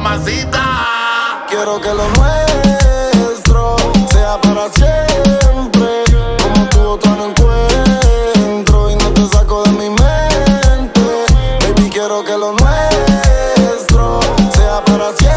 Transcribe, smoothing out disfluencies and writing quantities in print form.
mamacita. Quiero que lo nuestro sea para siempre. Como tú otro no encuentro y no te saco de mi mente. Baby, quiero que lo nuestro sea para siempre.